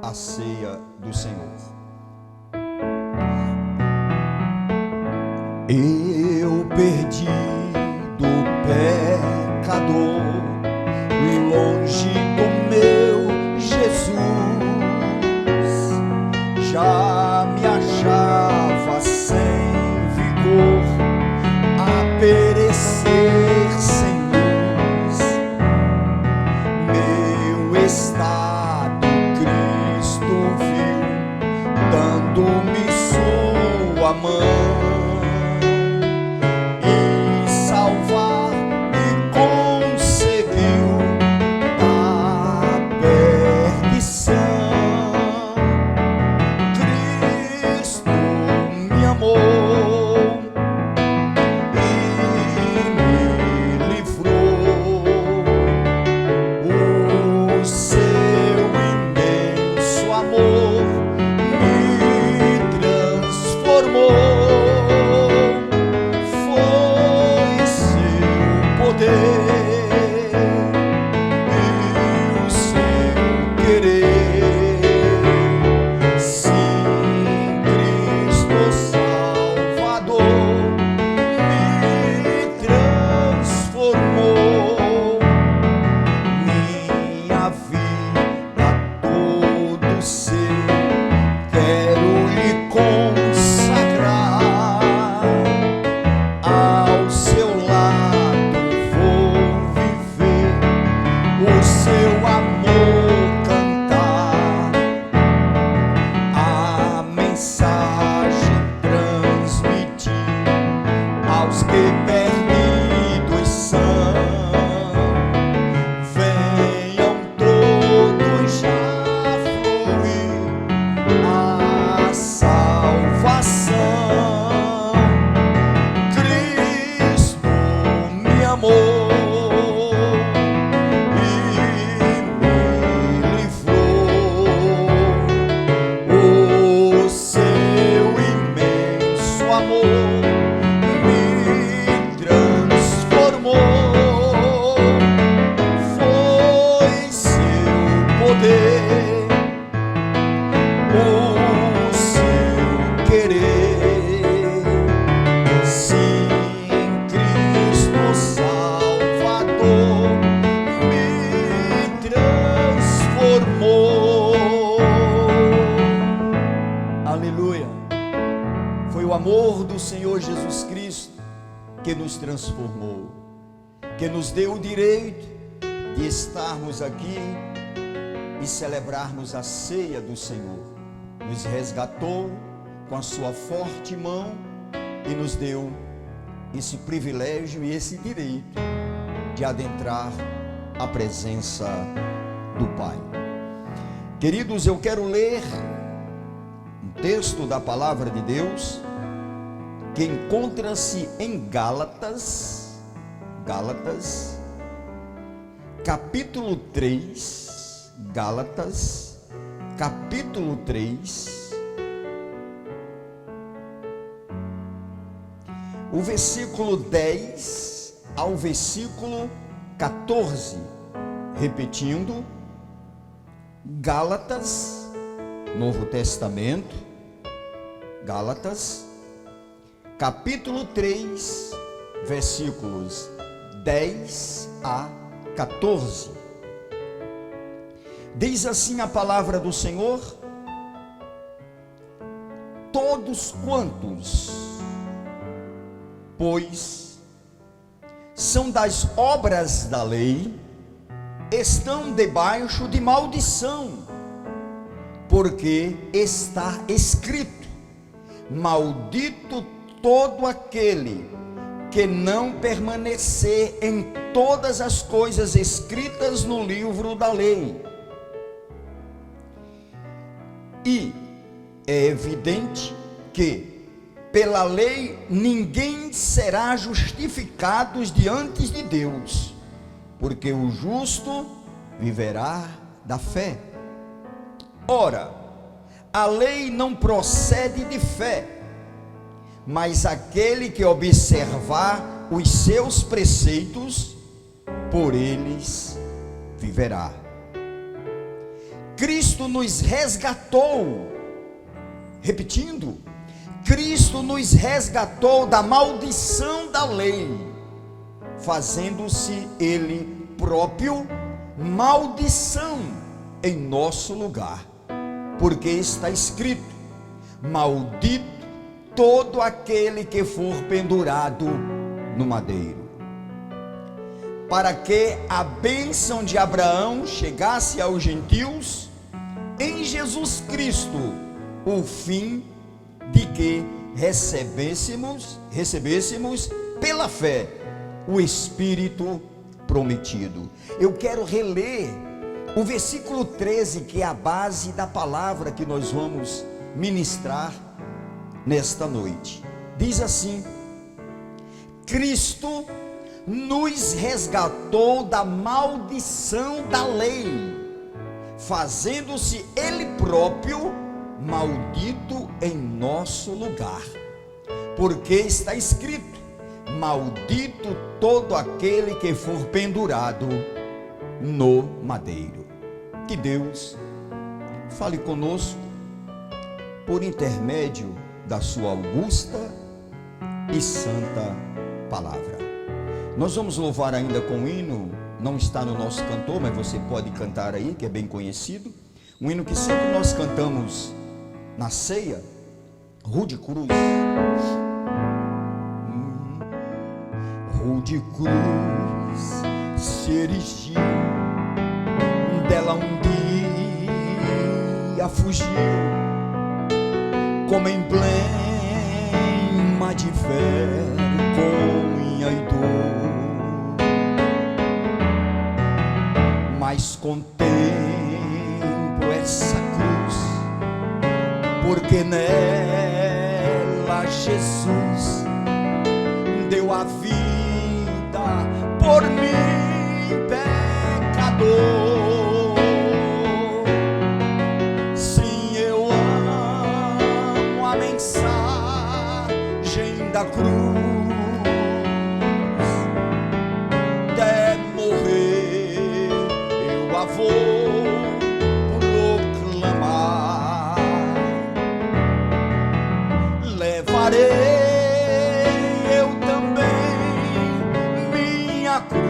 a ceia do Senhor. Eu perdido pecador, longe do meu Jesus, já me achava sem vigor, a perecer sem luz. Meu estado Cristo viu, dando-me sua mão, e salvar me conseguiu da perdição. Cristo me amou e me livrou. O seu imenso amor me transformou. Foi seu poder e o seu querer. Sim, Cristo Salvador me transformou. Minha vida todo seu quero lhe consagrar. Ao seu lado vou viver, o seu amor cantar, a mensagem transmitir aos que perdidos são. Venham todos já fluir a salvação. Cristo me amou e me livrou. O seu imenso amor me transformou. Foi seu poder, o seu querer. Sim, Cristo Salvador me transformou. Aleluia! Foi o amor do Senhor Jesus Cristo que nos transformou, que nos deu o direito de estarmos aqui e celebrarmos a ceia do Senhor. Nos resgatou com a sua forte mão e nos deu esse privilégio e esse direito de adentrar a presença do Pai. Queridos, eu quero ler um texto da palavra de Deus que encontra-se em Gálatas, capítulo 3, Gálatas, capítulo 3, o versículo 10 ao versículo 14, repetindo, Gálatas, Novo Testamento, Gálatas, capítulo 3, versículos 10 a 14. Diz assim a palavra do Senhor: todos quantos, pois, são das obras da lei, estão debaixo de maldição, porque está escrito: maldito todo aquele que não permanecer em todas as coisas escritas no livro da lei. E é evidente que pela lei ninguém será justificado diante de Deus, porque o justo viverá da fé. Ora, a lei não procede de fé, mas aquele que observar os seus preceitos, por eles viverá. Cristo nos resgatou, repetindo, Cristo nos resgatou da maldição da lei, fazendo-se Ele próprio maldição em nosso lugar, porque está escrito: maldito todo aquele que for pendurado no madeiro. Para que a bênção de Abraão chegasse aos gentios, em Jesus Cristo, o fim de que recebêssemos pela fé o Espírito prometido. Eu quero reler o versículo 13, que é a base da palavra que nós vamos ministrar nesta noite. Diz assim: Cristo nos resgatou da maldição da lei, fazendo-se Ele próprio maldito em nosso lugar, porque está escrito: maldito todo aquele que for pendurado no madeiro. Que Deus fale conosco por intermédio da sua augusta e santa palavra. Nós vamos louvar ainda com um hino, não está no nosso cantor, mas você pode cantar aí, que é bem conhecido. Um hino que sempre nós cantamos na ceia, Rude Cruz. Rude cruz se erigiu, dela um dia fugiu, como emblema de vergonha e dor. Mas contemplo essa cruz, porque nela Jesus deu a vida por mim, pecador. Sim, eu amo a mensagem da cruz. Até morrer eu a vou proclamar. Levarei eu também minha cruz,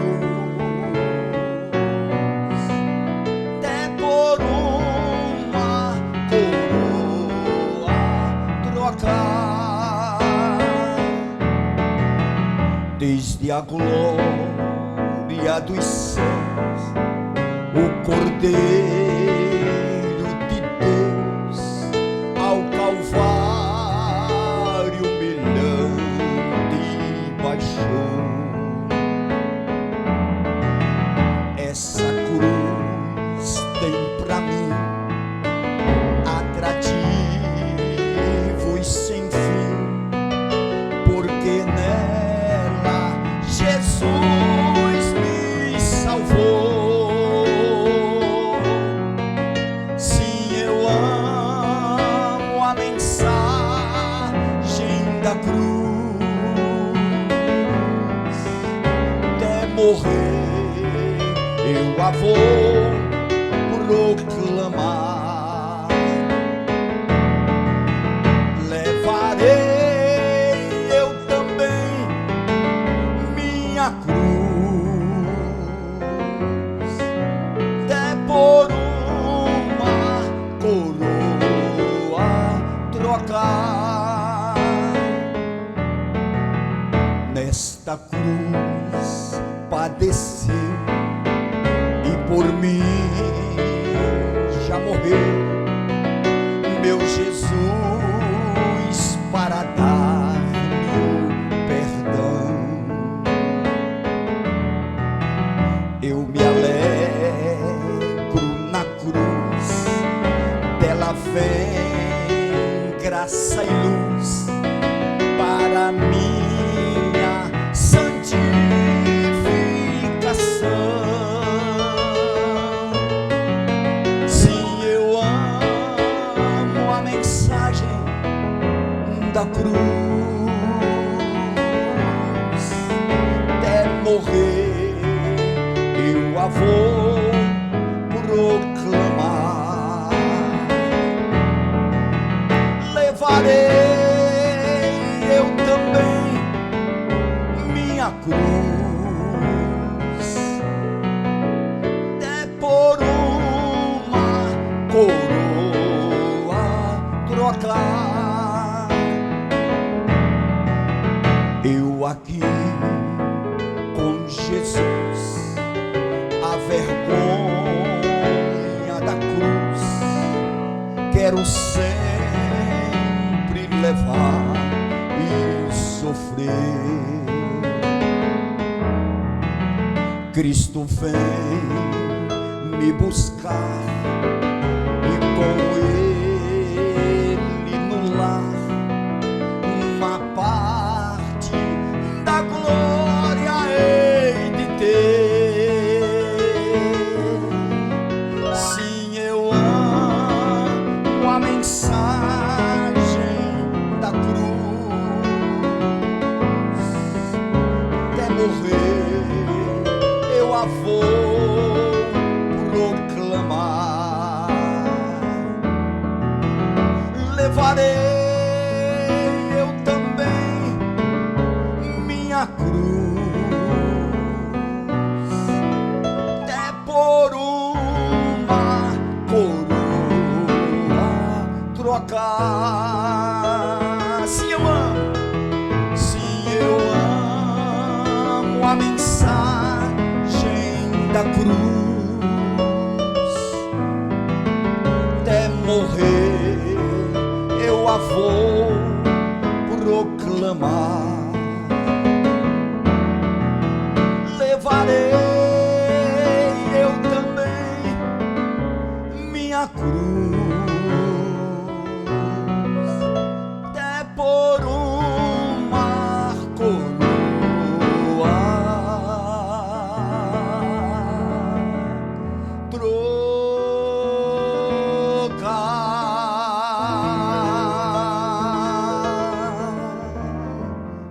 até por uma coroa trocar. Desde a glória dos céus, o Cordeiro de Deus ao Calvário humilhante baixou. Essa cruz tem pra mim atrativos sem fim, porque nela Jesus me salvou. Sim, eu amo a mensagem da cruz. Até morrer eu a vou proclamar. Levarei eu também minha cruz, até por uma coroa trocar. Nesta cruz padeceu e por mim já morreu meu Jesus, para dar-me o perdão. Eu me alegro na cruz, dela vem graça e luz para minha santificação. Sim, eu amo a mensagem da cruz. Até morrer eu a vou proclamar. coroa trocar. Eu aqui com Jesus, a vergonha da cruz quero sempre levar e sofrer. Cristo vem me buscar e com Ele no lar uma parte da glória hei de ter. Sim, eu amo a mensagem da cruz, até morrer eu a vou proclamar. Levarei eu também minha cruz, até por uma coroa trocar. Sim, eu amo, sim, eu amo a mensagem da cruz, até morrer eu a vou proclamar. Levarei eu também minha cruz, até por uma coroa trocar.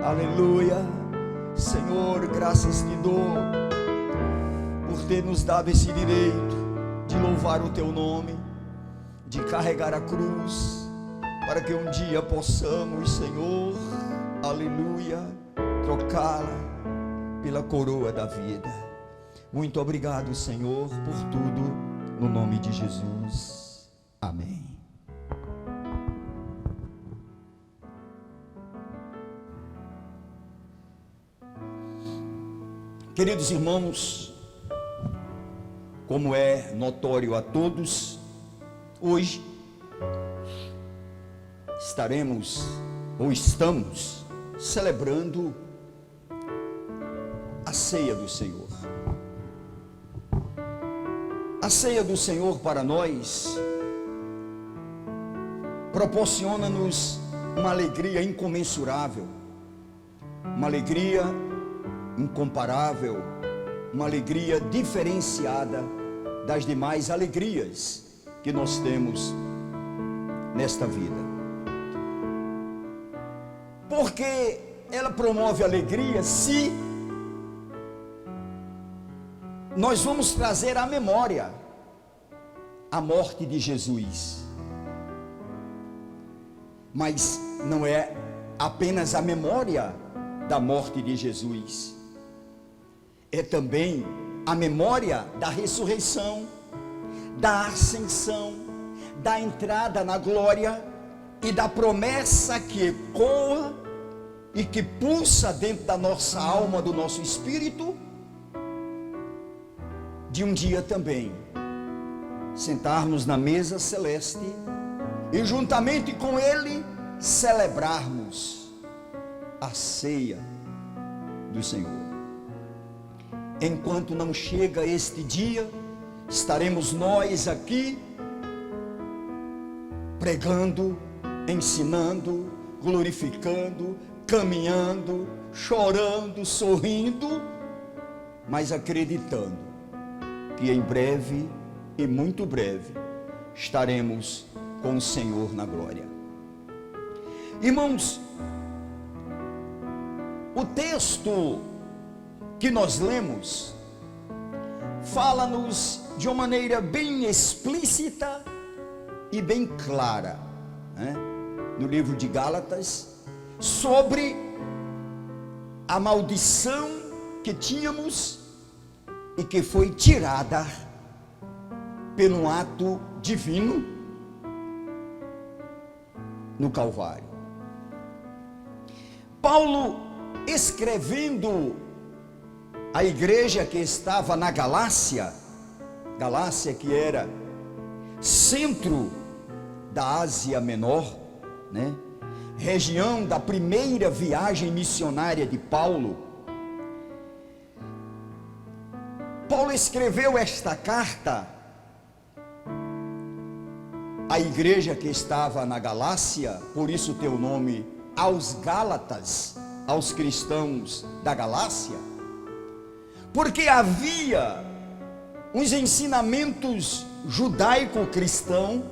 Aleluia. Senhor, graças te dou por ter nos dado esse direito de louvar o teu nome, de carregar a cruz, para que um dia possamos, Senhor, aleluia, trocá-la pela coroa da vida. Muito obrigado, Senhor, por tudo, no nome de Jesus. Amém. Queridos irmãos, como é notório a todos, hoje estaremos ou estamos celebrando a ceia do Senhor. A ceia do Senhor para nós proporciona-nos uma alegria incomensurável, uma alegria incomparável, uma alegria diferenciada das demais alegrias que nós temos nesta vida. Porque ela promove alegria se nós vamos trazer à memória a morte de Jesus. Mas não é apenas a memória da morte de Jesus, é também a memória da ressurreição, da ascensão, da entrada na glória e da promessa que ecoa e que pulsa dentro da nossa alma, do nosso espírito, de um dia também sentarmos na mesa celeste e juntamente com Ele celebrarmos a ceia do Senhor. Enquanto não chega este dia, estaremos nós aqui pregando, ensinando, glorificando, caminhando, chorando, sorrindo, mas acreditando que em breve e muito breve estaremos com o Senhor na glória. Irmãos, o texto que nós lemos fala-nos de uma maneira bem explícita e bem clara, né? No livro de Gálatas, sobre a maldição que tínhamos e que foi tirada pelo ato divino no Calvário. Paulo, escrevendo à igreja que estava na Galácia que era centro da Ásia Menor, né? Região da primeira viagem missionária de Paulo. Paulo escreveu esta carta à igreja que estava na Galácia, por isso tem o nome aos Gálatas, aos cristãos da Galácia, porque havia uns ensinamentos judaico-cristão,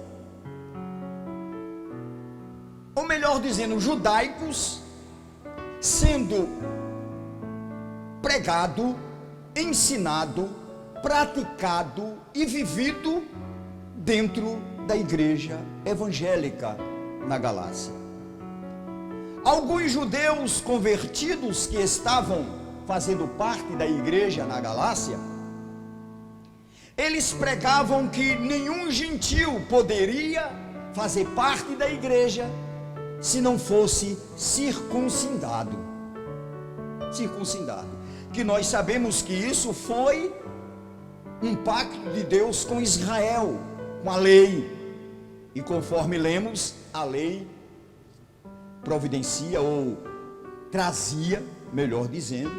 ou melhor dizendo, judaicos, sendo pregado, ensinado, praticado e vivido dentro da igreja evangélica na Galácia. Alguns judeus convertidos que estavam fazendo parte da igreja na Galácia, eles pregavam que nenhum gentil poderia fazer parte da igreja se não fosse circuncidado. Que nós sabemos que isso foi um pacto de Deus com Israel, com a lei. E conforme lemos, a lei providencia ou trazia, melhor dizendo,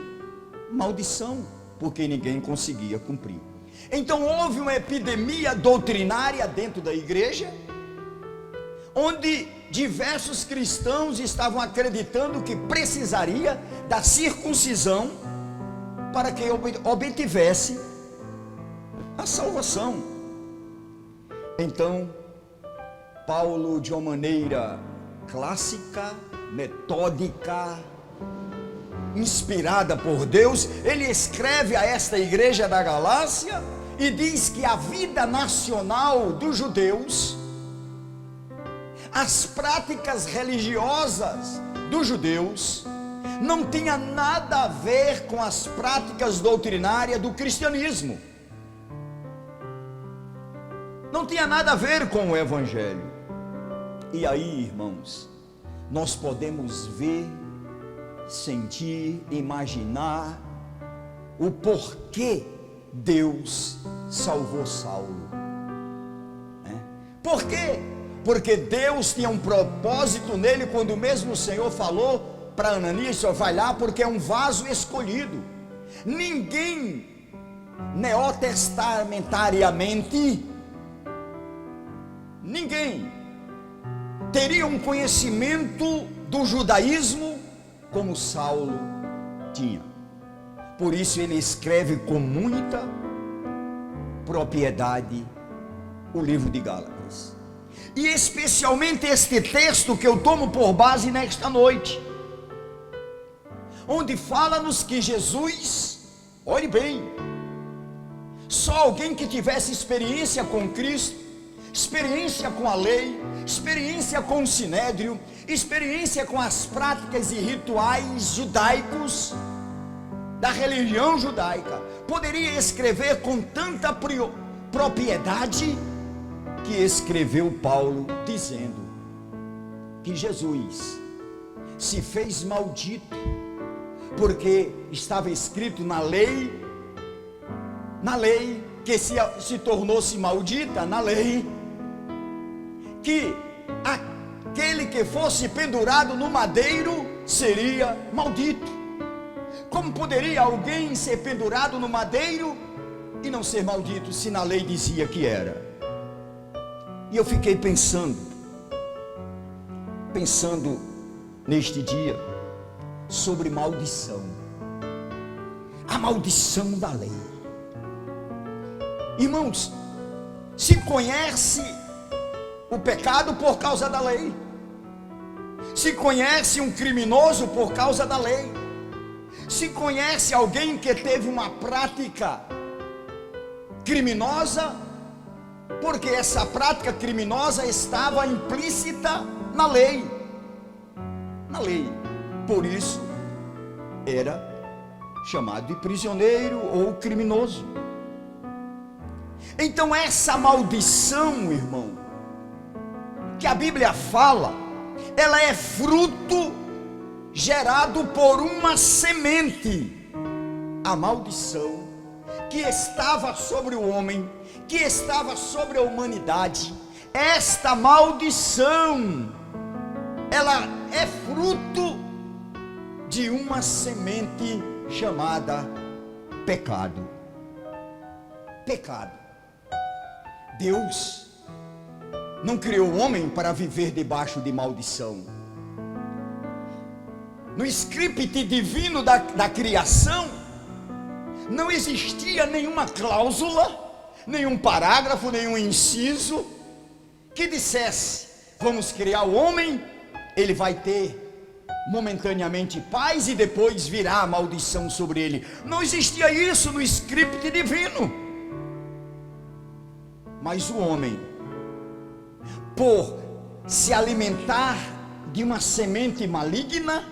maldição, porque ninguém conseguia cumprir. Então houve uma epidemia doutrinária dentro da igreja, onde diversos cristãos estavam acreditando que precisaria da circuncisão para que obtivesse a salvação. Então, Paulo, de uma maneira clássica, metódica, inspirada por Deus, ele escreve a esta igreja da Galácia e diz que a vida nacional dos judeus, as práticas religiosas dos judeus, não tinha nada a ver com as práticas doutrinárias do cristianismo. Não tinha nada a ver com o evangelho. E aí, irmãos, nós podemos ver, sentir, imaginar o porquê Deus salvou Saulo. Por quê? Porque Deus tinha um propósito nele, quando mesmo o Senhor falou para Ananias: só vai lá porque é um vaso escolhido. Ninguém neotestamentariamente, ninguém teria um conhecimento do judaísmo como Saulo tinha. Por isso ele escreve com muita propriedade o livro de Gálatas. E especialmente este texto que eu tomo por base nesta noite, onde fala-nos que Jesus, olhe bem, só alguém que tivesse experiência com Cristo, experiência com a lei, experiência com o sinédrio, experiência com as práticas e rituais judaicos, da religião judaica, poderia escrever com tanta propriedade que escreveu Paulo, dizendo que Jesus se fez maldito, porque estava escrito na lei que se tornou-se maldita, na lei, que aquele que fosse pendurado no madeiro seria maldito. Como poderia alguém ser pendurado no madeiro e não ser maldito, se na lei dizia que era? E eu fiquei pensando neste dia sobre maldição, a maldição da lei. Irmãos, se conhece o pecado por causa da lei, se conhece um criminoso por causa da lei, se conhece alguém que teve uma prática criminosa, porque essa prática criminosa estava implícita na lei. Por isso era chamado de prisioneiro ou criminoso. Então essa maldição, irmão, que a Bíblia fala, ela é fruto gerado por uma semente. A maldição que estava sobre o homem, que estava sobre a humanidade, esta maldição, ela é fruto de uma semente chamada pecado. Pecado. Deus não criou o homem para viver debaixo de maldição. No script divino da criação, não existia nenhuma cláusula, nenhum parágrafo, nenhum inciso que dissesse: vamos criar o homem, ele vai ter momentaneamente paz e depois virá a maldição sobre ele. Não existia isso no script divino. Mas o homem, por se alimentar de uma semente maligna,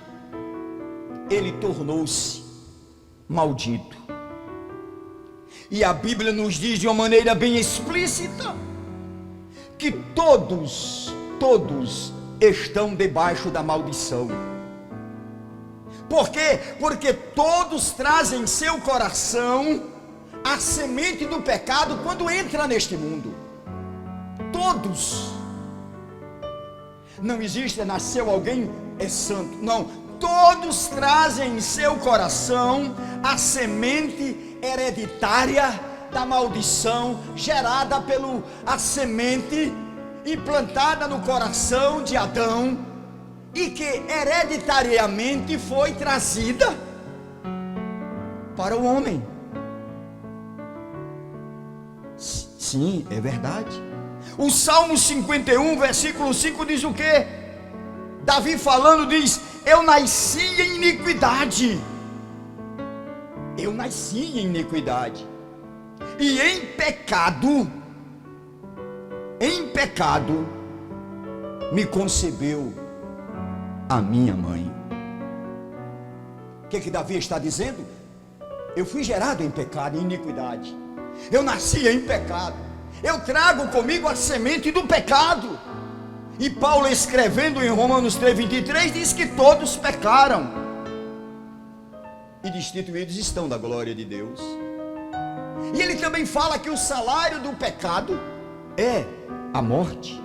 ele tornou-se maldito. E a Bíblia nos diz de uma maneira bem explícita que todos estão debaixo da maldição. Por quê? Porque todos trazem em seu coração a semente do pecado quando entra neste mundo. Todos. Não existe, nasceu alguém, é santo. Não, todos trazem em seu coração a semente hereditária da maldição, gerada a semente implantada no coração de Adão, e que hereditariamente foi trazida para o homem. Sim, é verdade. O Salmo 51, versículo 5 diz o quê? Davi falando diz: eu nasci em iniquidade. Eu nasci em iniquidade. E em pecado me concebeu a minha mãe. O que Davi está dizendo? Eu fui gerado em pecado, em iniquidade. Eu nasci em pecado. Eu trago comigo a semente do pecado. E Paulo, escrevendo em Romanos 3:23, diz que todos pecaram e destituídos estão da glória de Deus. E ele também fala que o salário do pecado é a morte.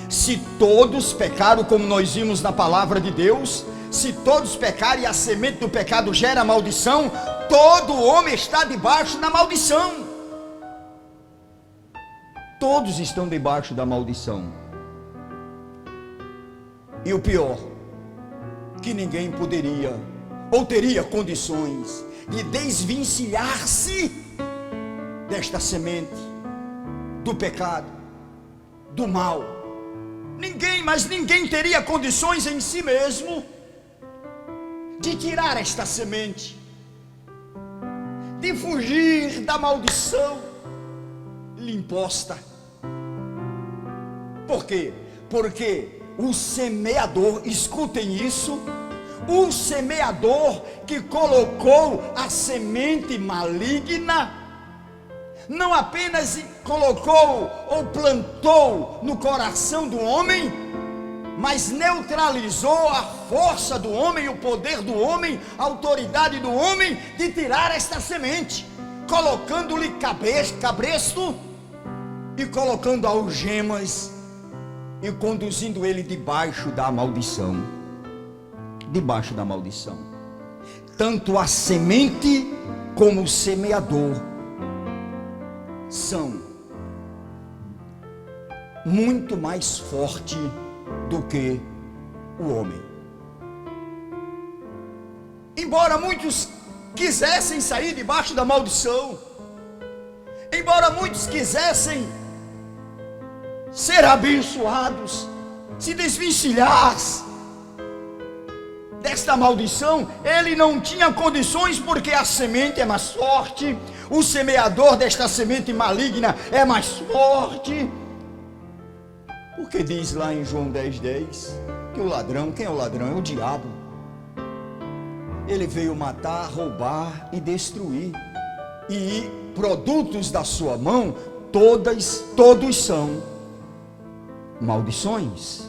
Se todos pecaram, como nós vimos na palavra de Deus, se todos pecarem e a semente do pecado gera maldição, todo homem está debaixo da maldição. Todos estão debaixo da maldição. E o pior, que ninguém poderia ou teria condições de desvencilhar-se desta semente do pecado, do mal. Mas ninguém teria condições em si mesmo de tirar esta semente, de fugir da maldição lhe imposta. Por quê? Porque o semeador, escutem isso, o semeador que colocou a semente maligna, não apenas colocou ou plantou no coração do homem, mas neutralizou a força do homem, o poder do homem, a autoridade do homem de tirar esta semente, colocando-lhe cabresto e colocando algemas e conduzindo ele debaixo da maldição. Debaixo da maldição. Tanto a semente como o semeador são muito mais fortes do que o homem. Embora muitos quisessem sair debaixo da maldição, embora muitos quisessem ser abençoados, se desvencilhar desta maldição, ele não tinha condições, porque a semente é mais forte, o semeador desta semente maligna é mais forte. Porque diz lá em João 10:10 que o ladrão, quem é o ladrão? É o diabo. Ele veio matar, roubar e destruir. e produtos da sua mão, todos são maldições.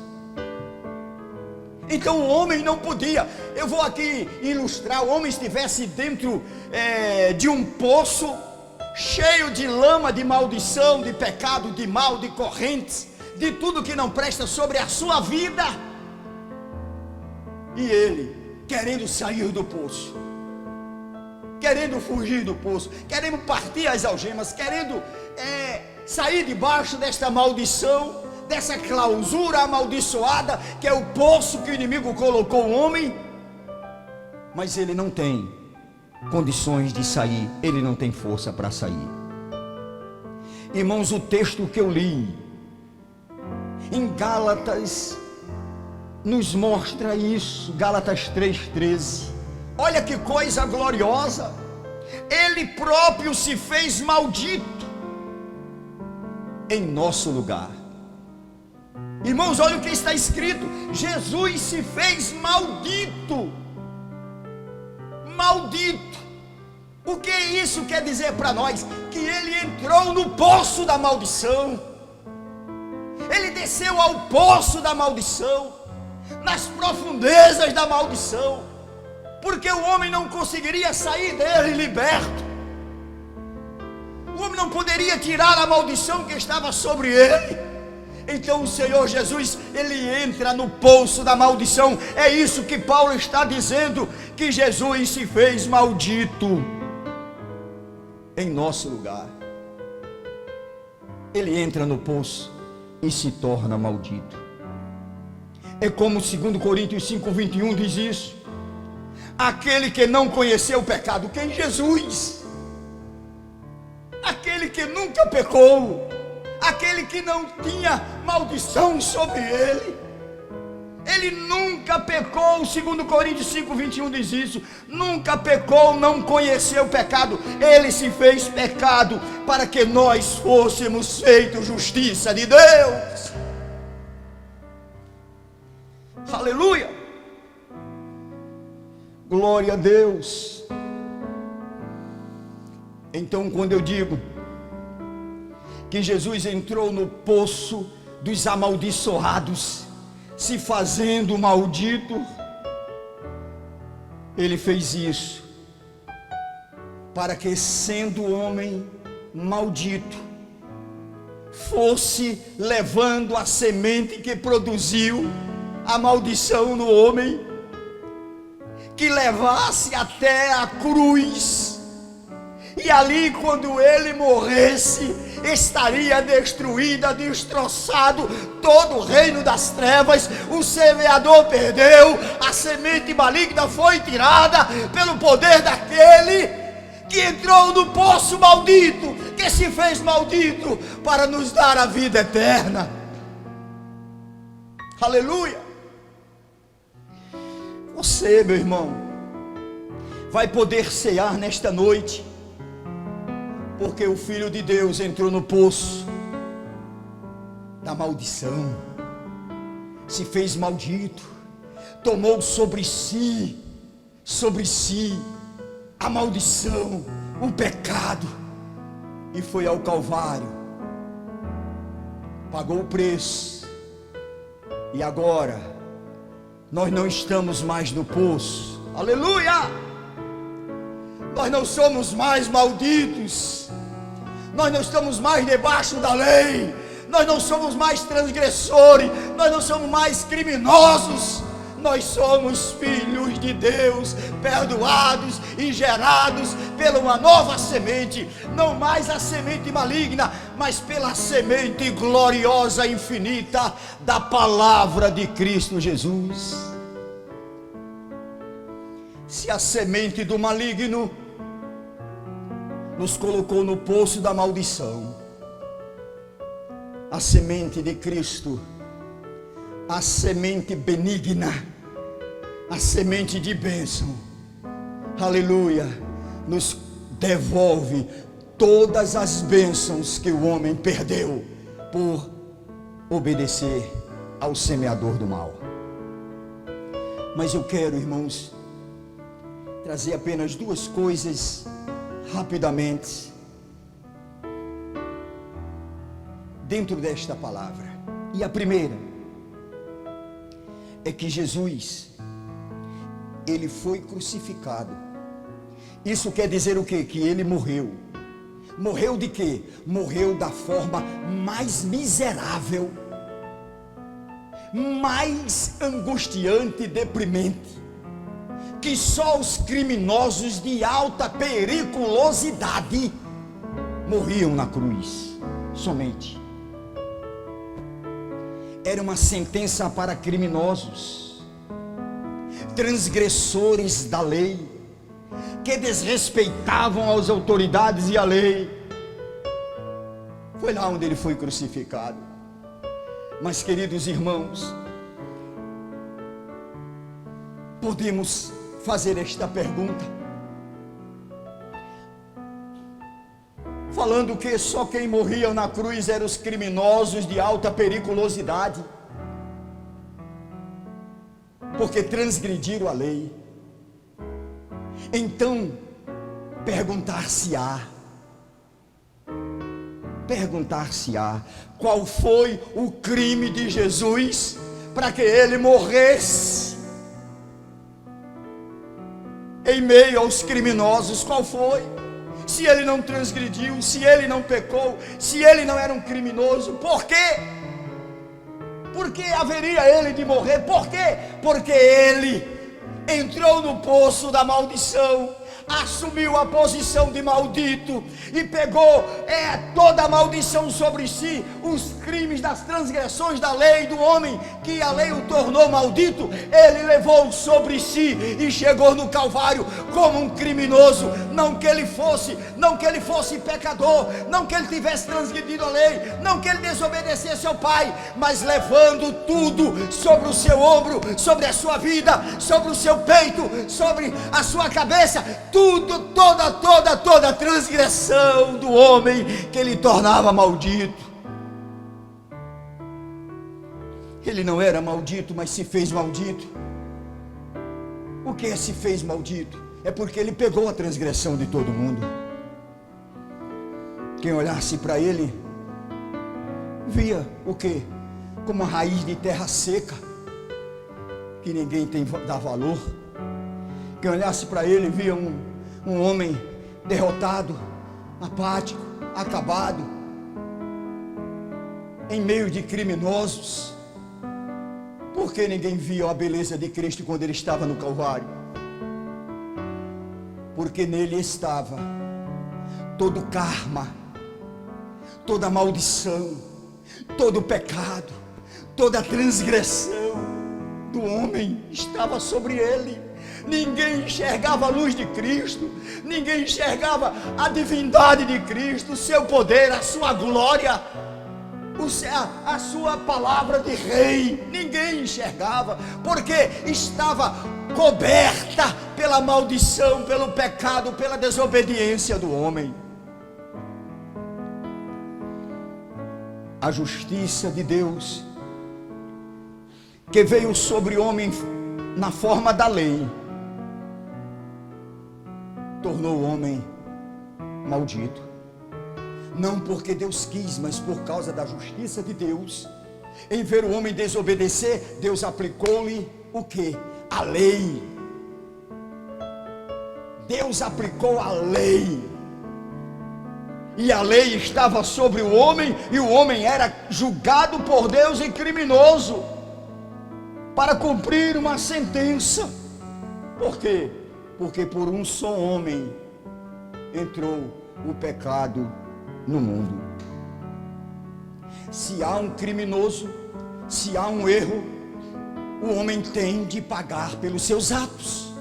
Então o homem não podia, eu vou aqui ilustrar, o homem estivesse dentro de um poço cheio de lama, de maldição, de pecado, de mal, de correntes, de tudo que não presta sobre a sua vida, e ele querendo sair do poço, querendo fugir do poço, querendo partir as algemas, querendo sair debaixo desta maldição, dessa clausura amaldiçoada, que é o poço que o inimigo colocou o homem, mas ele não tem condições de sair, ele não tem força para sair. Irmãos, o texto que eu li em Gálatas nos mostra isso, Gálatas 3,13. Olha que coisa gloriosa, ele próprio se fez maldito em nosso lugar. Irmãos, olha o que está escrito: Jesus se fez maldito. Maldito. O que isso quer dizer para nós? Que ele entrou no poço da maldição, ele desceu ao poço da maldição, nas profundezas da maldição, porque o homem não conseguiria sair dele liberto, o homem não poderia tirar a maldição que estava sobre ele. Então o Senhor Jesus, ele entra no poço da maldição. É isso que Paulo está dizendo, que Jesus se fez maldito em nosso lugar. Ele entra no poço e se torna maldito. É como 2 Coríntios 5,21 diz isso: aquele que não conheceu o pecado, quem? Jesus. Aquele que nunca pecou, aquele que não tinha maldição sobre ele, ele nunca pecou. 2 Coríntios 5,21 diz isso: nunca pecou, não conheceu o pecado, ele se fez pecado para que nós fôssemos feitos justiça de Deus. Aleluia, glória a Deus. Então, quando eu digo que Jesus entrou no poço dos amaldiçoados, se fazendo maldito, ele fez isso para que, sendo homem maldito, fosse levando a semente que produziu a maldição no homem, que levasse até a cruz, e ali, quando ele morresse, estaria destruída, destroçado todo o reino das trevas. O semeador perdeu, a semente maligna foi tirada pelo poder daquele que entrou no poço maldito, que se fez maldito para nos dar a vida eterna. Aleluia. Você, meu irmão, vai poder cear nesta noite, porque o Filho de Deus entrou no poço da maldição, se fez maldito, tomou sobre si a maldição, o pecado, e foi ao Calvário, pagou o preço, e agora nós não estamos mais no poço. Aleluia! Nós não somos mais malditos, nós não estamos mais debaixo da lei, nós não somos mais transgressores, nós não somos mais criminosos, nós somos filhos de Deus, perdoados e gerados pela uma nova semente, não mais a semente maligna, mas pela semente gloriosa, infinita da palavra de Cristo Jesus. Se a semente do maligno nos colocou no poço da maldição, a semente de Cristo, a semente benigna, a semente de bênção, aleluia, nos devolve todas as bênçãos que o homem perdeu por obedecer ao semeador do mal. Mas eu quero, irmãos, trazer apenas duas coisas rapidamente dentro desta palavra. E a primeira é que Jesus, ele foi crucificado. Isso quer dizer o quê? Que ele morreu. Morreu de quê? Morreu da forma mais miserável, mais angustiante e deprimente, que só os criminosos de alta periculosidade morriam na cruz, somente. Era uma sentença para criminosos, transgressores da lei, que desrespeitavam as autoridades e a lei. Foi lá onde ele foi crucificado. Mas, queridos irmãos, podemos fazer esta pergunta, falando que só quem morria na cruz eram os criminosos de alta periculosidade, porque transgrediram a lei. Então, perguntar-se-á, qual foi o crime de Jesus para que ele morresse em meio aos criminosos? Qual foi? Se ele não transgrediu, se ele não pecou, se ele não era um criminoso, por quê? Por que haveria ele de morrer? Por quê? Porque ele entrou no poço da maldição, assumiu a posição de maldito e pegou toda a maldição sobre si, os crimes das transgressões da lei do homem, que a lei o tornou maldito, ele levou sobre si e chegou no Calvário como um criminoso. Não que ele fosse pecador, não que ele tivesse transgredido a lei, não que ele desobedecesse ao Pai, mas levando tudo sobre o seu ombro, sobre a sua vida, sobre o seu peito, sobre a sua cabeça, tudo, toda a transgressão do homem que ele tornava maldito. Ele não era maldito, mas se fez maldito. O que é se fez maldito? É porque ele pegou a transgressão de todo mundo. Quem olhasse para ele via o quê? Como uma raiz de terra seca, que ninguém dá valor. Quem olhasse para ele via um homem derrotado, apático, acabado, em meio de criminosos. Porque ninguém via a beleza de Cristo quando ele estava no Calvário? Porque nele estava todo o karma, toda a maldição, todo o pecado, toda a transgressão do homem estava sobre ele. Ninguém enxergava a luz de Cristo, ninguém enxergava a divindade de Cristo, o seu poder, a sua glória, a sua palavra de rei. Ninguém enxergava, porque estava coberta pela maldição, pelo pecado, pela desobediência do homem. A justiça de Deus, que veio sobre o homem na forma da lei, tornou o homem maldito. Não porque Deus quis, mas por causa da justiça de Deus. Em ver o homem desobedecer, Deus aplicou-lhe o quê? A lei. Deus aplicou a lei. E a lei estava sobre o homem, e o homem era julgado por Deus em criminoso, para cumprir uma sentença. Por quê? Porque por um só homem entrou o pecado no mundo. Se há um criminoso, se há um erro, o homem tem de pagar pelos seus atos.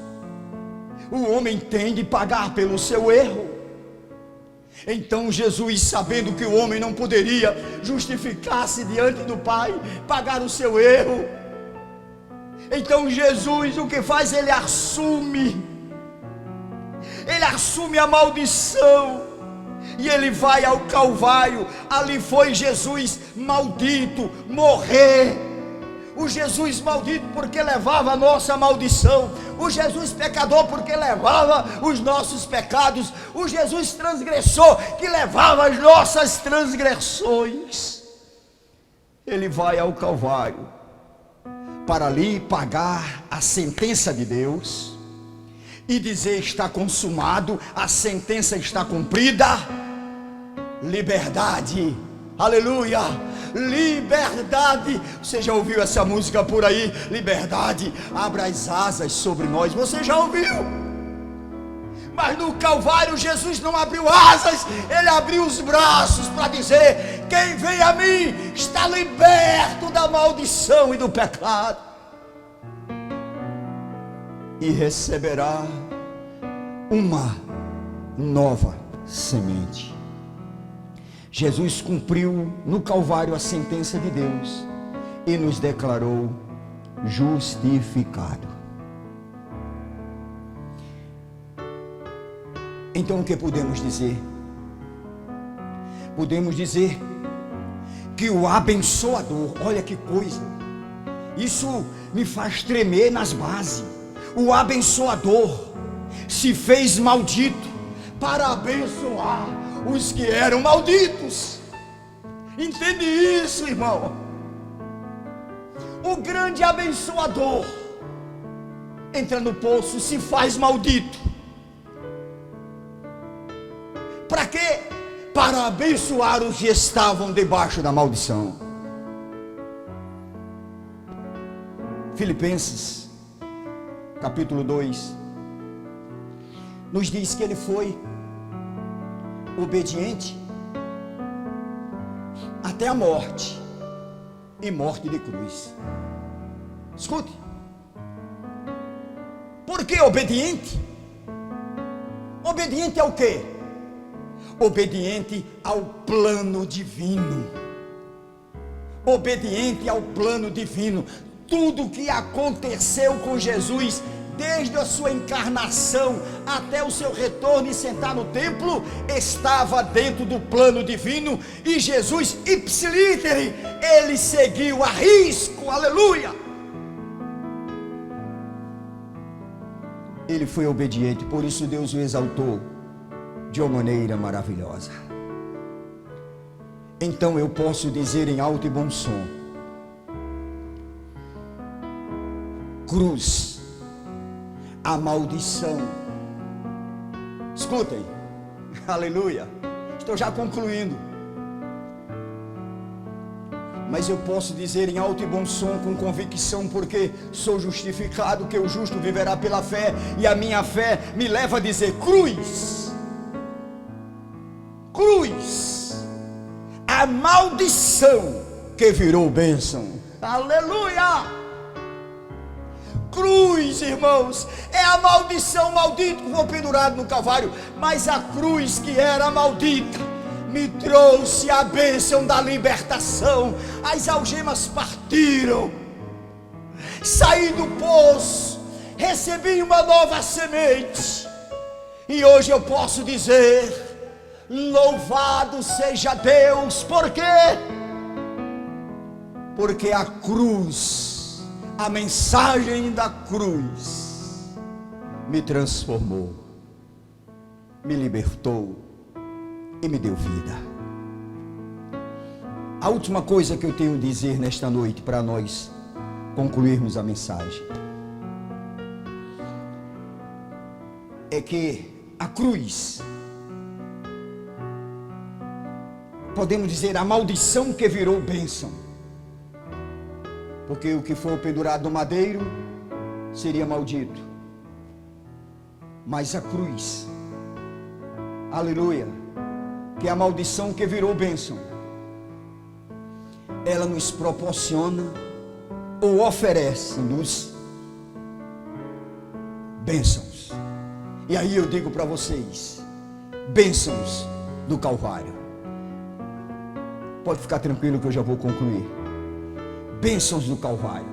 O homem tem de pagar pelo seu erro. Então Jesus, sabendo que o homem não poderia justificar-se diante do Pai, pagar o seu erro, então Jesus o que faz? Ele assume a maldição, e ele vai ao Calvário. Ali foi Jesus maldito morrer O Jesus maldito porque levava a nossa maldição. O Jesus pecador porque levava os nossos pecados. O Jesus transgressor que levava as nossas transgressões. Ele vai ao Calvário para ali pagar a sentença de Deus e dizer: está consumado, a sentença está cumprida. Liberdade, aleluia, liberdade. Você já ouviu essa música por aí? Liberdade, abra as asas sobre nós. Você já ouviu? Mas no Calvário Jesus não abriu asas, ele abriu os braços para dizer: quem vem a mim está liberto da maldição e do pecado, e receberá uma nova semente. Jesus cumpriu no Calvário a sentença de Deus e nos declarou justificado. Então o que podemos dizer? Podemos dizer que o abençoador, olha que coisa, isso me faz tremer nas bases. O abençoador se fez maldito para abençoar os que eram malditos. Entende isso, irmão? O grande abençoador entra no poço, se faz maldito. Para quê? Para abençoar os que estavam debaixo da maldição. Filipenses capítulo 2 nos diz que ele foi obediente até a morte, e morte de cruz. Escute. Por que obediente? Obediente ao quê? Obediente ao plano divino. Obediente ao plano divino. Tudo que aconteceu com Jesus, desde a sua encarnação até o seu retorno e sentar no templo, estava dentro do plano divino. E Jesus, ipsilítere, ele seguiu a risco, aleluia. Ele foi obediente, por isso Deus o exaltou de uma maneira maravilhosa. Então eu posso dizer em alto e bom som: cruz, a maldição. Escutem, aleluia. Estou já concluindo. Mas eu posso dizer em alto e bom som, com convicção, porque sou justificado, que o justo viverá pela fé, e a minha fé me leva a dizer: cruz, cruz, a maldição que virou bênção. Aleluia! Cruz, irmãos, é a maldição, maldito que foi pendurado no Calvário, mas a cruz que era maldita me trouxe a bênção da libertação. As algemas partiram, saí do poço, recebi uma nova semente, e hoje eu posso dizer: louvado seja Deus. Por quê? Porque a cruz, a mensagem da cruz, me transformou, me libertou e me deu vida. A última coisa que eu tenho a dizer nesta noite, para nós concluirmos a mensagem, é que a cruz, podemos dizer, a maldição que virou bênção, porque o que for pendurado no madeiro seria maldito, mas a cruz, aleluia, que é a maldição que virou bênção, ela nos proporciona ou oferece-nos bênçãos. E aí eu digo para vocês: bênçãos do Calvário. Pode ficar tranquilo que eu já vou concluir. Bênçãos do Calvário.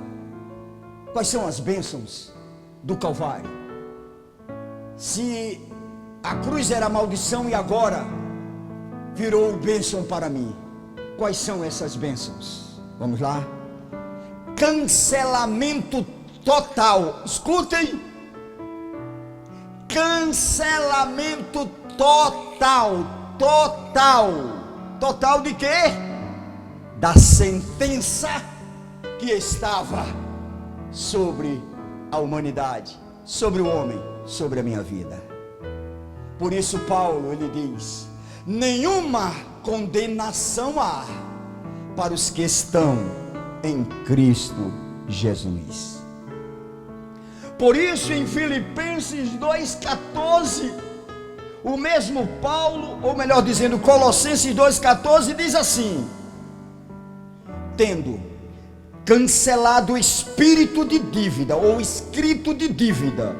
Quais são as bênçãos do Calvário? Se a cruz era maldição e agora virou bênção para mim, quais são essas bênçãos? Vamos lá. cancelamento total. Escutem, cancelamento total. Total de quê? Da sentença que estava sobre a humanidade, sobre o homem, sobre a minha vida. Por isso Paulo, ele diz: nenhuma condenação há para os que estão em Cristo Jesus. Por isso em Filipenses 2,14, o mesmo Paulo, ou melhor dizendo, Colossenses 2,14 diz assim: tendo cancelado o espírito de dívida, ou escrito de dívida,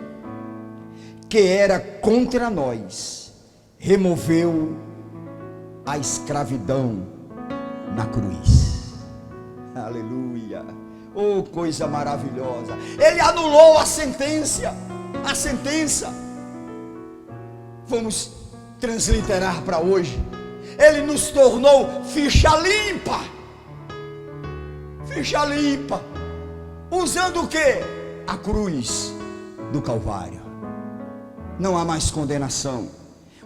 que era contra nós, removeu a escravidão na cruz. Aleluia! Oh, coisa maravilhosa! Ele anulou a sentença. Vamos transliterar para hoje. Ele nos tornou ficha limpa. Usando o que? A cruz do Calvário. Não há mais condenação.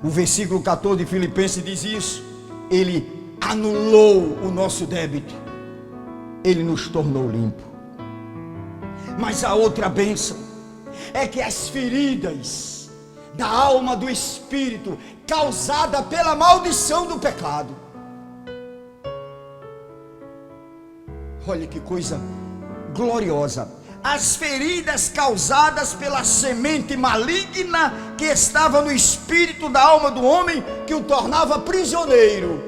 O versículo 14 de Filipenses diz isso. Ele anulou o nosso débito. Ele nos tornou limpo. Mas a outra bênção é que as feridas da alma, do espírito, causada pela maldição do pecado, olha que coisa gloriosa, as feridas causadas pela semente maligna que estava no espírito da alma do homem, que o tornava prisioneiro,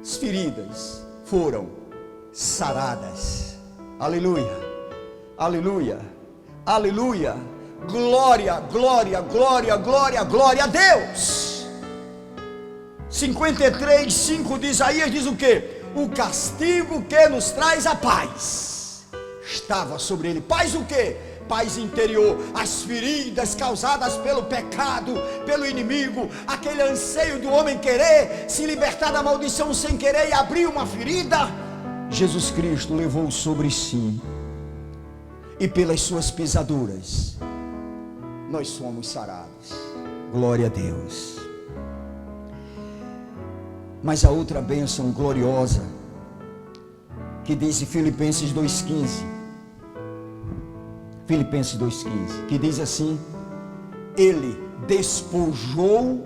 as feridas foram saradas. Aleluia, aleluia, aleluia. Glória, glória, glória, glória, glória a Deus. 53:5 de Isaías diz o que? O castigo que nos traz a paz estava sobre ele. Paz o que? Paz interior. As feridas causadas pelo pecado, pelo inimigo, aquele anseio do homem querer se libertar da maldição sem querer e abrir uma ferida, Jesus Cristo levou sobre si, e pelas suas pisaduras nós somos sarados. Glória a Deus. Mas a outra bênção gloriosa, que diz em Filipenses 2,15, Filipenses 2,15, que diz assim: ele despojou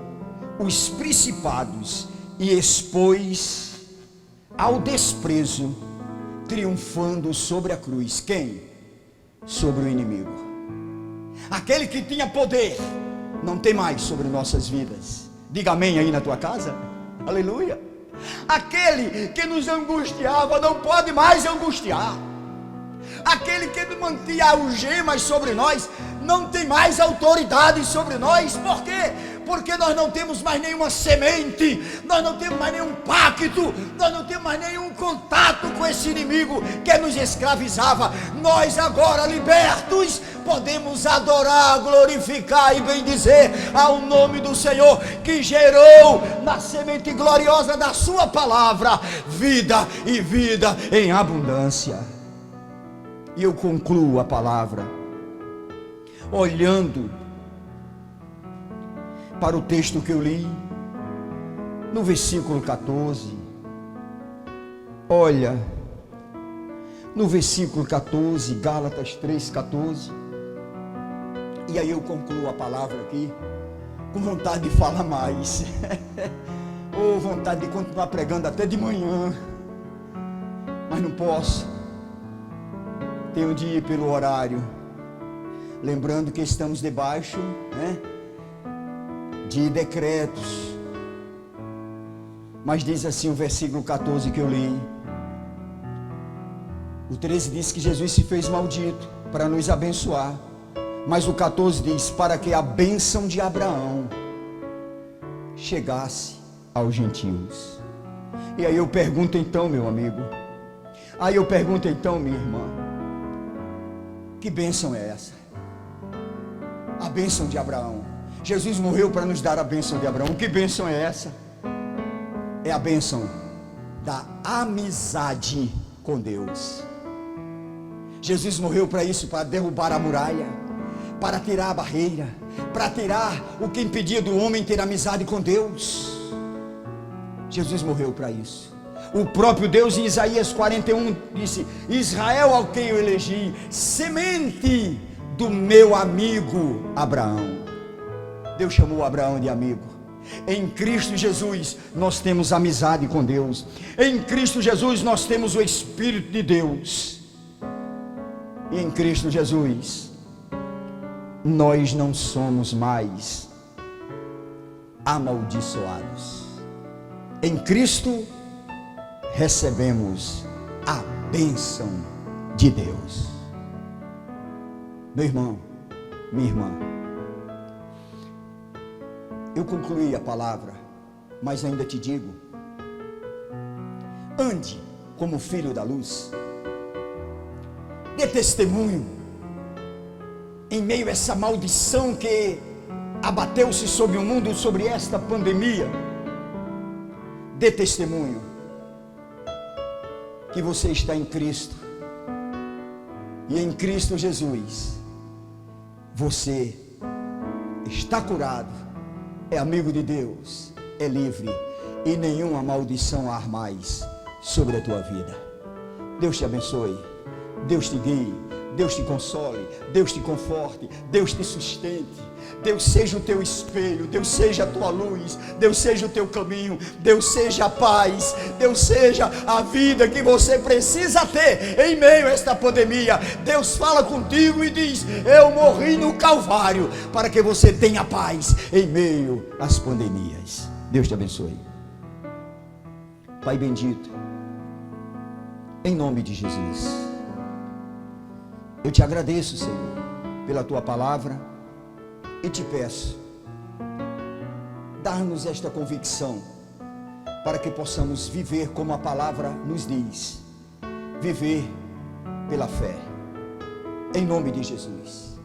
os principados e expôs ao desprezo, triunfando sobre a cruz. Quem? Sobre o inimigo. Aquele que tinha poder não tem mais sobre nossas vidas. Diga amém aí na tua casa. Aleluia. Aquele que nos angustiava não pode mais angustiar. Aquele que mantinha algemas sobre nós não tem mais autoridade sobre nós. Por quê? Porque nós não temos mais nenhuma semente, nós não temos mais nenhum pacto, nós não temos mais nenhum contato com esse inimigo que nos escravizava. Nós agora libertos podemos adorar, glorificar e bendizer ao nome do Senhor, que gerou na semente gloriosa da sua palavra vida e vida em abundância. E eu concluo a palavra olhando para o texto que eu li no versículo 14. Olha, no versículo 14, Gálatas 3,14. E aí eu concluo a palavra aqui com vontade de falar mais. Ou vontade de continuar pregando até de manhã, mas não posso. Tenho de ir pelo horário, lembrando que estamos debaixo, de decretos. Mas diz assim o versículo 14 que eu li. O 13 diz que Jesus se fez maldito para nos abençoar. Mas o 14 diz: para que a bênção de Abraão chegasse aos gentios. E aí eu pergunto então, meu amigo, aí eu pergunto então, minha irmã, que bênção é essa? A bênção de Abraão. Jesus morreu para nos dar a bênção de Abraão. Que bênção é essa? É a bênção da amizade com Deus. Jesus morreu para isso, para derrubar a muralha, para tirar a barreira, para tirar o que impedia do homem ter amizade com Deus. Jesus morreu para isso. O próprio Deus em Isaías 41 disse: Israel ao quem eu elegi, semente do meu amigo Abraão. Deus chamou Abraão de amigo. Em Cristo Jesus nós temos amizade com Deus. Em Cristo Jesus nós temos o Espírito de Deus. E em Cristo Jesus nós não somos mais amaldiçoados. Em Cristo recebemos a bênção de Deus. Meu irmão, minha irmã, eu concluí a palavra, mas ainda te digo: ande como filho da luz, dê testemunho em meio a essa maldição que abateu-se sobre o mundo, sobre esta pandemia. Dê testemunho que você está em Cristo, e em Cristo Jesus você está curado, é amigo de Deus, é livre, e nenhuma maldição há mais sobre a tua vida. Deus te abençoe, Deus te guie, Deus te console, Deus te conforte, Deus te sustente. Deus seja o teu espelho, Deus seja a tua luz, Deus seja o teu caminho, Deus seja a paz, Deus seja a vida que você precisa ter em meio a esta pandemia. Deus fala contigo e diz: eu morri no Calvário para que você tenha paz em meio às pandemias. Deus te abençoe. Pai bendito, em nome de Jesus, eu te agradeço, Senhor, pela tua palavra. E te peço, dar-nos esta convicção, para que possamos viver como a palavra nos diz, viver pela fé, em nome de Jesus.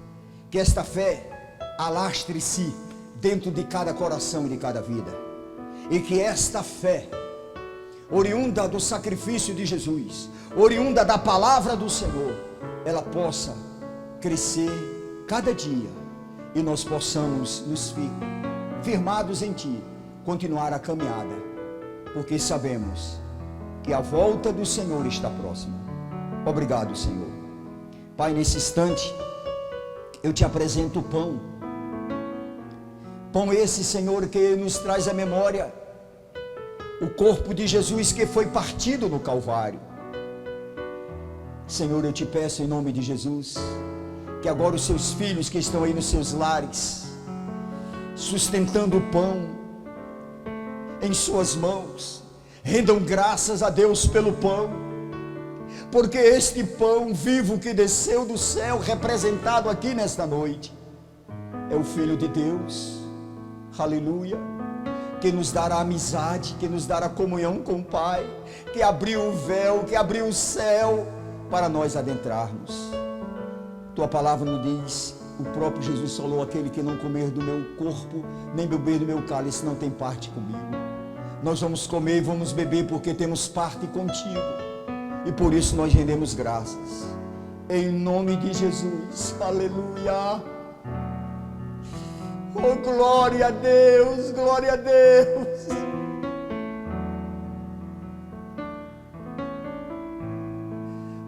Que esta fé alastre-se dentro de cada coração e de cada vida, e que esta fé, oriunda do sacrifício de Jesus, oriunda da palavra do Senhor, ela possa crescer cada dia, e nós possamos nos firmados em Ti, continuar a caminhada, porque sabemos que a volta do Senhor está próxima. Obrigado, Senhor. Pai, nesse instante eu te apresento o pão esse, Senhor, que nos traz à memória o corpo de Jesus que foi partido no Calvário. Senhor, eu te peço em nome de Jesus, que agora os seus filhos que estão aí nos seus lares, sustentando o pão em suas mãos, rendam graças a Deus pelo pão, porque este pão vivo que desceu do céu, representado aqui nesta noite, é o Filho de Deus, aleluia, que nos dará amizade, que nos dará comunhão com o Pai, que abriu o véu, que abriu o céu para nós adentrarmos. Tua palavra nos diz, o próprio Jesus falou: aquele que não comer do meu corpo, nem beber do meu cálice, não tem parte comigo. Nós vamos comer e vamos beber porque temos parte contigo, e por isso nós rendemos graças, em nome de Jesus, aleluia. Oh, glória a Deus, glória a Deus.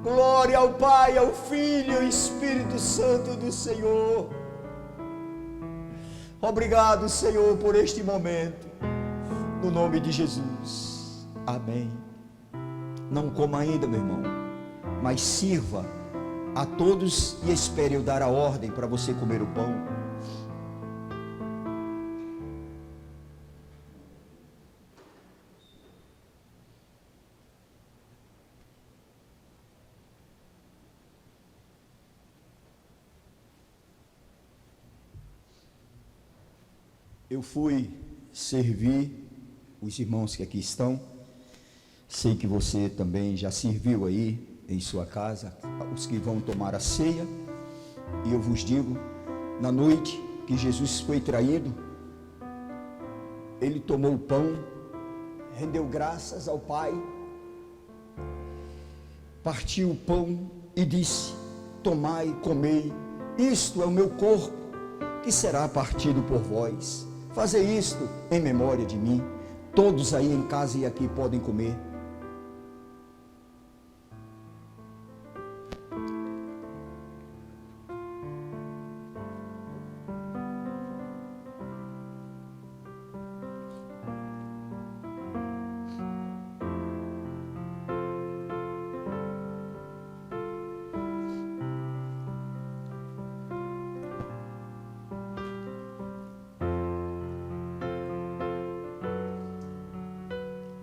Glória ao Pai, ao Filho e ao Espírito Santo do Senhor. Obrigado, Senhor, por este momento, no nome de Jesus, amém. Não coma ainda, meu irmão, mas sirva a todos e espere eu dar a ordem para você comer o pão. Eu fui servir os irmãos que aqui estão. Sei que você também já serviu aí em sua casa, os que vão tomar a ceia. E eu vos digo, na noite que Jesus foi traído, ele tomou o pão, rendeu graças ao Pai partiu o pão e disse: tomai e comei, isto é o meu corpo, que será partido por vós. Fazei isto em memória de mim. Todos aí em casa e aqui podem comer.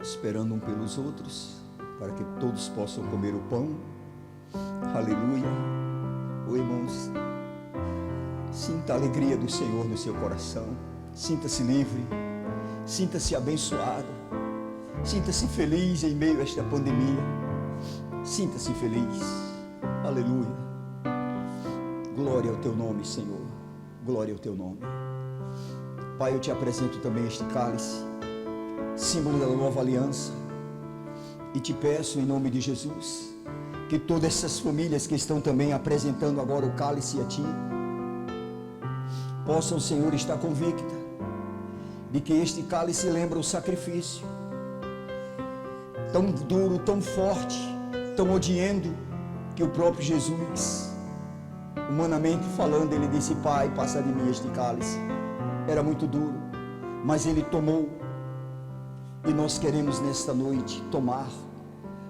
Esperando um pelos outros, para que todos possam comer o pão. Aleluia. Oh, irmãos, sinta a alegria do Senhor no seu coração. Sinta-se livre, sinta-se abençoado, sinta-se feliz em meio a esta pandemia. Sinta-se feliz. Aleluia. Glória ao teu nome, Senhor. Glória ao teu nome. Pai, eu te apresento também este cálice, símbolo da nova aliança, e te peço em nome de Jesus, que todas essas famílias que estão também apresentando agora o cálice a ti, possam, Senhor, estar convicta de que este cálice lembra o sacrifício, tão duro, tão forte, tão odiento, que o próprio Jesus, humanamente falando, ele disse: Pai, passa de mim este cálice. Era muito duro, mas ele tomou. E nós queremos nesta noite tomar,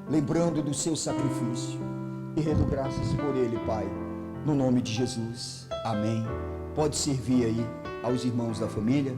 lembrando do seu sacrifício, e rendo graças por ele, Pai, no nome de Jesus. Amém. Pode servir aí aos irmãos da família.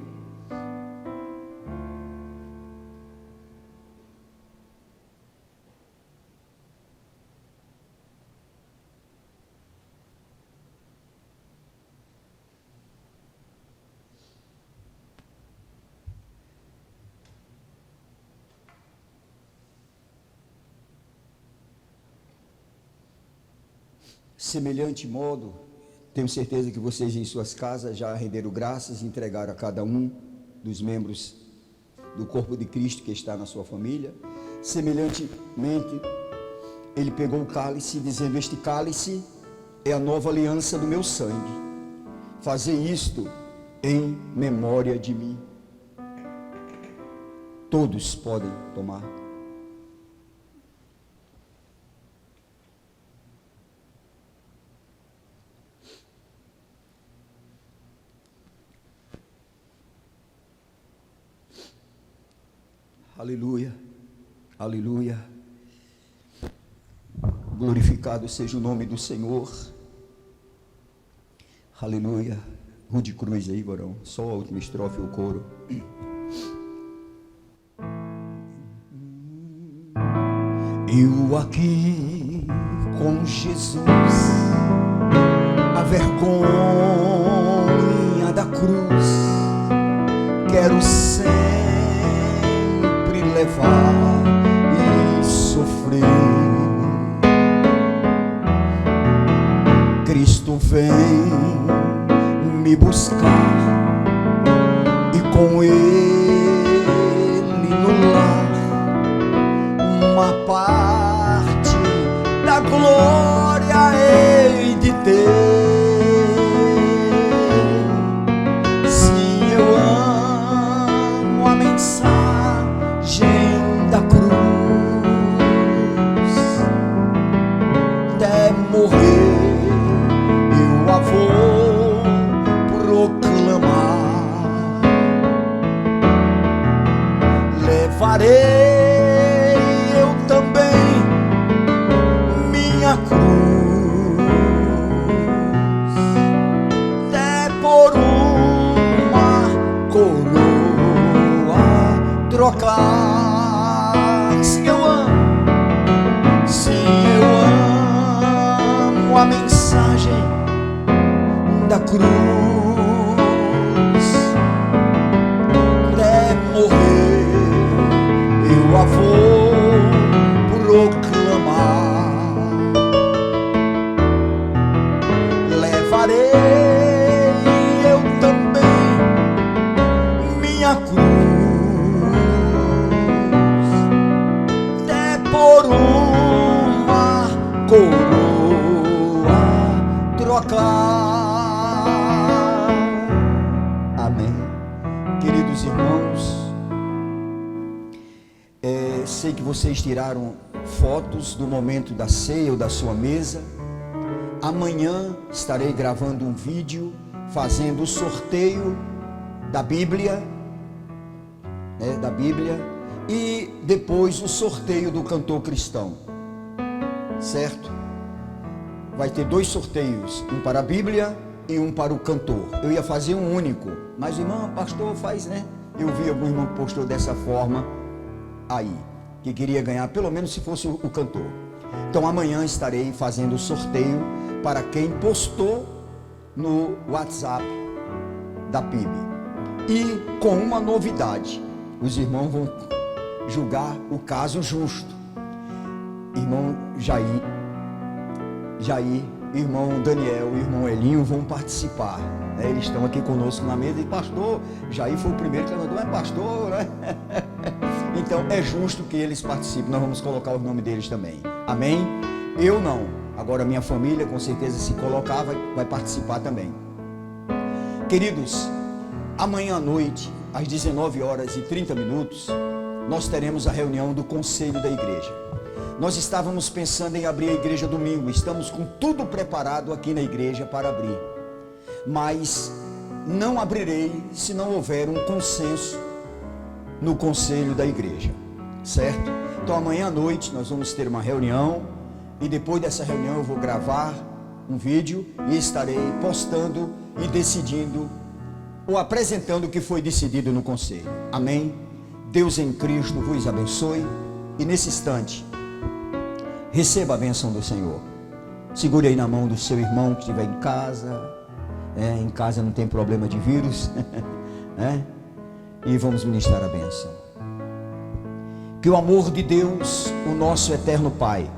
Semelhante modo, tenho certeza que vocês em suas casas já renderam graças e entregaram a cada um dos membros do corpo de Cristo que está na sua família. Semelhantemente, ele pegou o cálice, dizendo: este cálice é a nova aliança do meu sangue. Fazei isto em memória de mim. Todos podem tomar. Aleluia, aleluia. Glorificado seja o nome do Senhor. Aleluia. Rude Cruz aí, varão. Só a última estrofe, o coro. Eu aqui com Jesus, a vergonha da cruz, quero sempre levar e sofrer. Cristo vem me buscar e com ele no lar uma parte da glória hei de ter. Se eu amo a mensagem da cruz, até morrer eu a vou proclamar. Levarei eu também minha cruz vocês tiraram fotos do momento da ceia ou da sua mesa. Amanhã estarei gravando um vídeo fazendo o sorteio da Bíblia, e depois o sorteio do cantor cristão, certo? Vai ter 2 sorteios, um para a Bíblia e um para o cantor. Eu ia fazer um único, mas o irmão, pastor, faz, né? Eu vi algum irmão que postou dessa forma aí, que queria ganhar, pelo menos se fosse o cantor. Então amanhã estarei fazendo o sorteio para quem postou no WhatsApp da PIB. E com uma novidade, os irmãos vão julgar o caso justo. Irmão Jair, irmão Daniel, irmão Elinho vão participar, né? Eles estão aqui conosco na mesa. E pastor, Jair foi o primeiro que levantou, é pastor, né? Então é justo que eles participem. Nós vamos colocar o nome deles também, amém? Eu não, agora minha família com certeza, se colocar, vai participar também. Queridos, amanhã à noite, às 19h30, nós teremos a reunião do conselho da igreja. Nós estávamos pensando em abrir a igreja domingo, estamos com tudo preparado aqui na igreja para abrir, mas não abrirei se não houver um consenso no conselho da igreja, certo? Então amanhã à noite nós vamos ter uma reunião, e depois dessa reunião eu vou gravar um vídeo e estarei postando e decidindo ou apresentando o que foi decidido no conselho, amém? Deus em Cristo vos abençoe, e nesse instante receba a bênção do Senhor. Segure aí na mão do seu irmão que estiver em casa. Em casa não tem problema de vírus. E vamos ministrar a bênção. Que o amor de Deus, o nosso eterno Pai,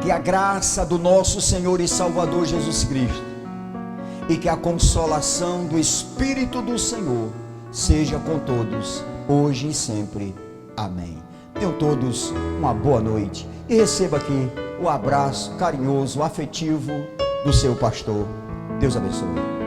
que a graça do nosso Senhor e Salvador Jesus Cristo, e que a consolação do Espírito do Senhor seja com todos, hoje e sempre. Amém. Tenham todos uma boa noite e receba aqui o abraço carinhoso, afetivo do seu pastor. Deus abençoe.